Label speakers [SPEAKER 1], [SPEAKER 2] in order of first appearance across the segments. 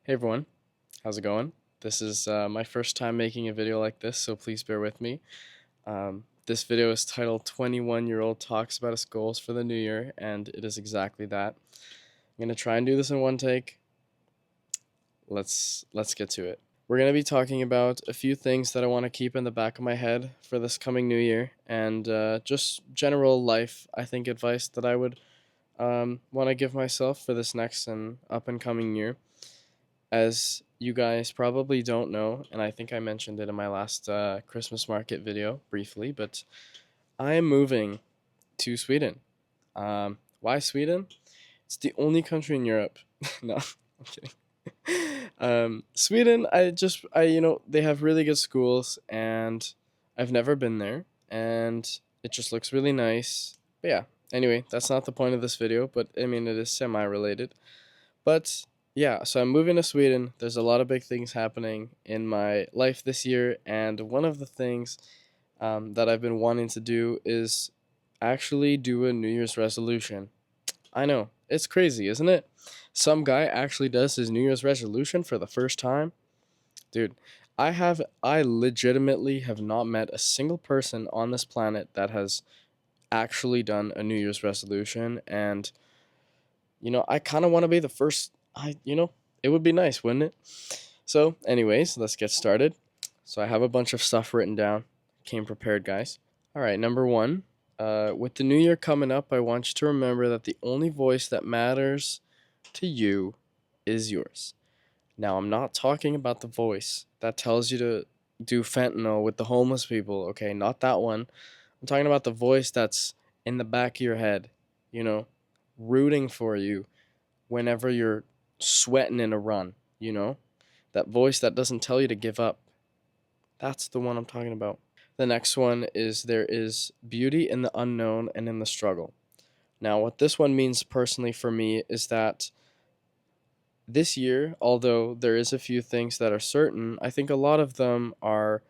[SPEAKER 1] Hey everyone, how's it going? This is my first time making a video like this, so please bear with me. This video is titled 21-Year-Old Talks About His Goals for the New Year, and it is exactly that. I'm going to try and do this in one take. Let's get to it. We're going to be talking about a few things that I want to keep in the back of my head for this coming new year, and just general life, I think, advice that I would want to give myself for this next and up and coming year. As you guys probably don't know, and I think I mentioned it in my last Christmas market video briefly, but I am moving to Sweden. Why Sweden? It's the only country in Europe. No, I'm kidding. Sweden, they have really good schools, and I've never been there, and it just looks really nice. But yeah, anyway, that's not the point of this video, but I mean, it is semi-related. But yeah, so I'm moving to Sweden. There's a lot of big things happening in my life this year, and one of the things that I've been wanting to do is actually do a New Year's resolution. I know, it's crazy, isn't it? Some guy actually does his New Year's resolution for the first time. Dude, I legitimately have not met a single person on this planet that has actually done a New Year's resolution, and I kind of want to be the first. It would be nice, wouldn't it? So, anyways, let's get started. So, I have a bunch of stuff written down. Came prepared, guys. All right, number one. With the new year coming up, I want you to remember that the only voice that matters to you is yours. Now, I'm not talking about the voice that tells you to do fentanyl with the homeless people, okay? Not that one. I'm talking about the voice that's in the back of your head, you know, rooting for you whenever you're sweating in a run, That voice that doesn't tell you to give up. That's the one I'm talking about. The next one is there is beauty in the unknown and in the struggle. Now, what this one means personally for me is that this year, although there is a few things that are certain, I think a lot of them are,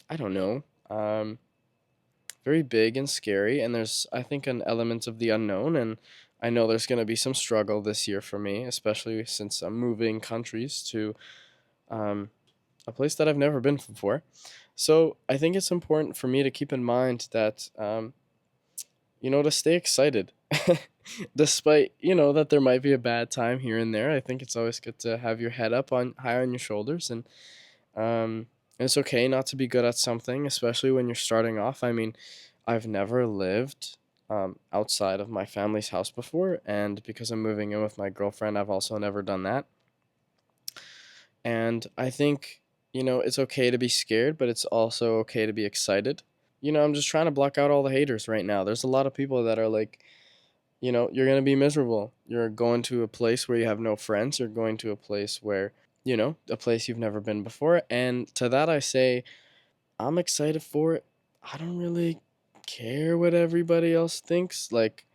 [SPEAKER 1] I don't know, very big and scary, and there's, I think, an element of the unknown, and I know there's going to be some struggle this year for me, especially since I'm moving countries to um, a place that I've never been before. So I think it's important for me to keep in mind that, to stay excited. Despite, that there might be a bad time here and there, I think it's always good to have your head up on high on your shoulders, and it's okay not to be good at something, especially when you're starting off. I mean, I've never lived outside of my family's house before, and because I'm moving in with my girlfriend, I've also never done that. And I think, it's okay to be scared, but it's also okay to be excited. I'm just trying to block out all the haters right now. There's a lot of people that are like, you're going to be miserable. You're going to a place where you have no friends. You're going to a place where, a place you've never been before. And to that, I say, I'm excited for it. I don't really care what everybody else thinks. Like,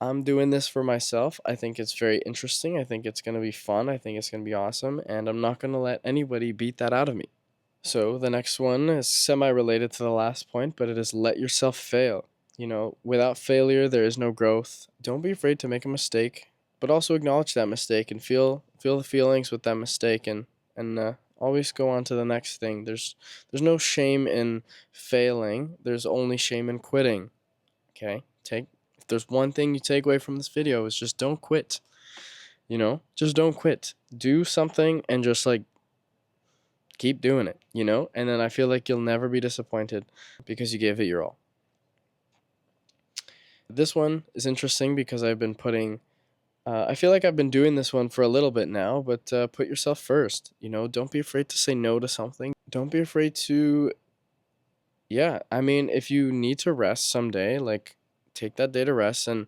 [SPEAKER 1] I'm doing this for myself. I think it's very interesting. I think it's going to be fun. I think it's going to be awesome. And I'm not going to let anybody beat that out of me. So the next one is semi related to the last point, but it is let yourself fail. Without failure, there is no growth. Don't be afraid to make a mistake, but also acknowledge that mistake and feel the feelings with that mistake, and always go on to the next thing. There's no shame in failing. There's only shame in quitting. Okay, if there's one thing you take away from this video, is just don't quit. Just don't quit. Do something and just like keep doing it. And then I feel like you'll never be disappointed because you gave it your all. This one is interesting because I've been putting. I feel like I've been doing this one for a little bit now, but put yourself first. Don't be afraid to say no to something. Don't be afraid to. Yeah, I mean, if you need to rest someday, like take that day to rest and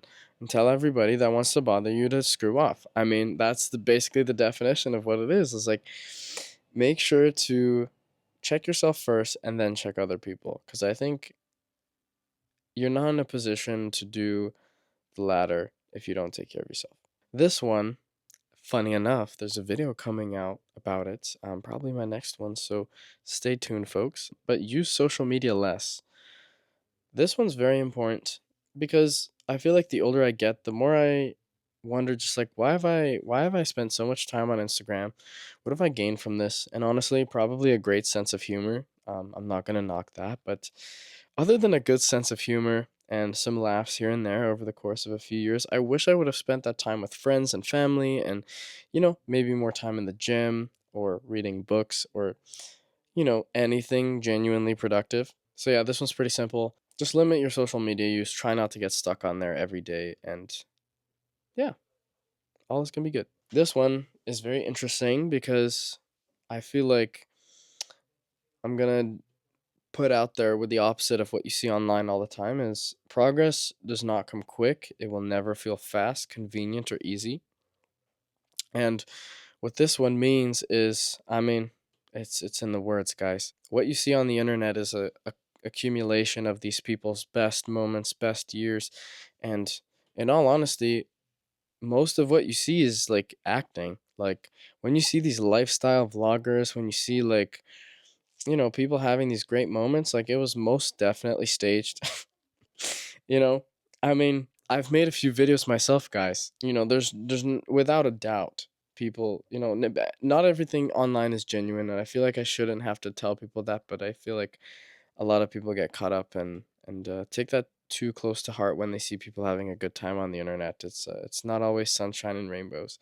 [SPEAKER 1] tell everybody that wants to bother you to screw off. I mean, that's basically the definition of what it is. It's like make sure to check yourself first and then check other people, because I think you're not in a position to do the latter if you don't take care of yourself. This one, funny enough, there's a video coming out about it, probably my next one, so stay tuned, folks. But use social media less. This one's very important because I feel like the older I get, the more I wonder just like why have I spent so much time on Instagram? What have I gained from this? And honestly, probably a great sense of humor. I'm not gonna knock that, but other than a good sense of humor and some laughs here and there over the course of a few years, I wish I would have spent that time with friends and family and, maybe more time in the gym or reading books or, anything genuinely productive. So yeah, this one's pretty simple. Just limit your social media use. Try not to get stuck on there every day. And yeah, all is going to be good. This one is very interesting because I feel like I'm going to put out there with the opposite of what you see online all the time is progress does not come quick. It will never feel fast, convenient, or easy. And what this one means is, I mean, it's in the words, guys. What you see on the internet is a accumulation of these people's best moments, best years, and in all honesty, most of what you see is like acting. Like when you see these lifestyle vloggers, when you see like, people having these great moments, like it was most definitely staged. you know, I mean, I've made a few videos myself, guys. Without a doubt, people, not everything online is genuine, and I feel like I shouldn't have to tell people that, but I feel like a lot of people get caught up and take that too close to heart when they see people having a good time on the internet. It's not always sunshine and rainbows,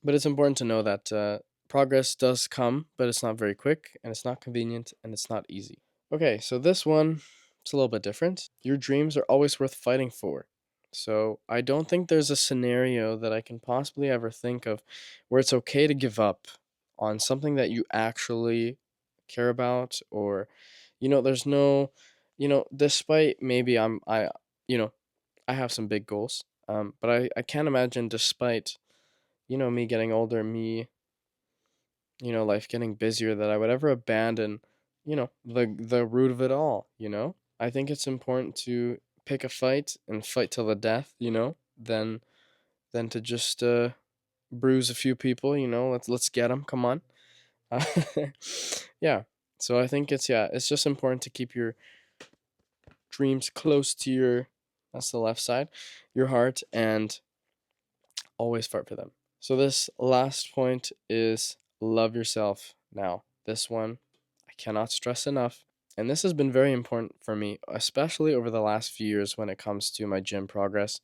[SPEAKER 1] but it's important to know that progress does come, but it's not very quick, and it's not convenient, and it's not easy. Okay, so this one, it's a little bit different. Your dreams are always worth fighting for. So I don't think there's a scenario that I can possibly ever think of where it's okay to give up on something that you actually care about, or there's no, despite maybe you know I have some big goals, but I can't imagine, despite me getting older, me, life getting busier, that I would ever abandon, the root of it all, I think it's important to pick a fight and fight till the death, than to just bruise a few people, let's get them, come on. Uh, yeah. So I think it's just important to keep your dreams close to that's the left side, your heart, and always fight for them. So this last point is love yourself now. This one I cannot stress enough. And this has been very important for me, especially over the last few years when it comes to my gym progress.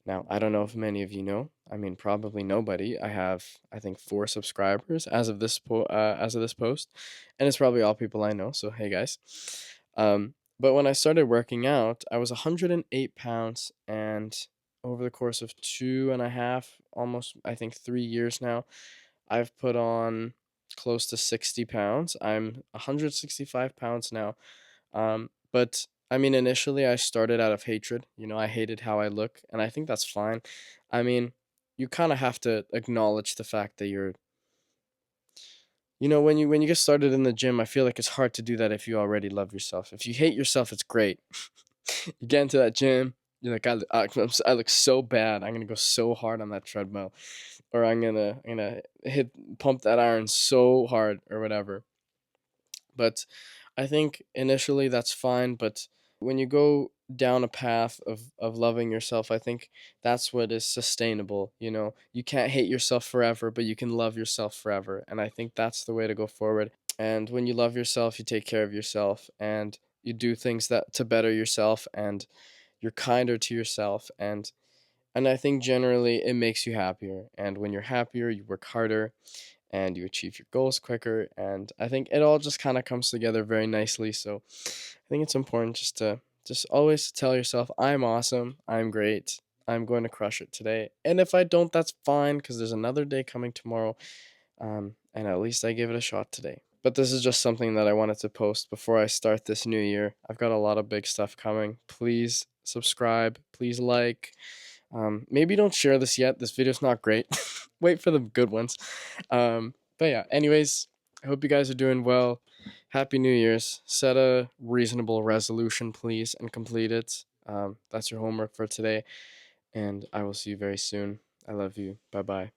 [SPEAKER 1] Now, I don't know if many of you know. I mean, probably nobody. I have, I think, 4 subscribers as of this post, and it's probably all people I know. So hey, guys. But when I started working out, I was 108 pounds, and over the course of 2.5, almost I think 3 years now, I've put on close to 60 pounds. I'm 165 pounds now. But I mean, initially I started out of hatred. I hated how I look, and I think that's fine. I mean, you kind of have to acknowledge the fact that when you get started in the gym, I feel like it's hard to do that if you already love yourself. If you hate yourself, it's great. You get into that gym, you're like, I look so bad. I'm gonna go so hard on that treadmill, or I'm gonna pump that iron so hard or whatever. But I think initially that's fine, but when you go down a path of loving yourself, I think that's what is sustainable. You can't hate yourself forever, but you can love yourself forever. And I think that's the way to go forward. And when you love yourself, you take care of yourself, and you do things that to better yourself, and you're kinder to yourself, and I think generally it makes you happier. And when you're happier, you work harder and you achieve your goals quicker. And I think it all just kind of comes together very nicely. So I think it's important just always tell yourself, I'm awesome, I'm great, I'm going to crush it today. And if I don't, that's fine, because there's another day coming tomorrow. And at least I gave it a shot today. But this is just something that I wanted to post before I start this new year. I've got a lot of big stuff coming. Please subscribe. Please like. Maybe don't share this yet. This video's not great. Wait for the good ones. But yeah, anyways, I hope you guys are doing well. Happy New Year's. Set a reasonable resolution, please, and complete it. That's your homework for today. And I will see you very soon. I love you. Bye bye.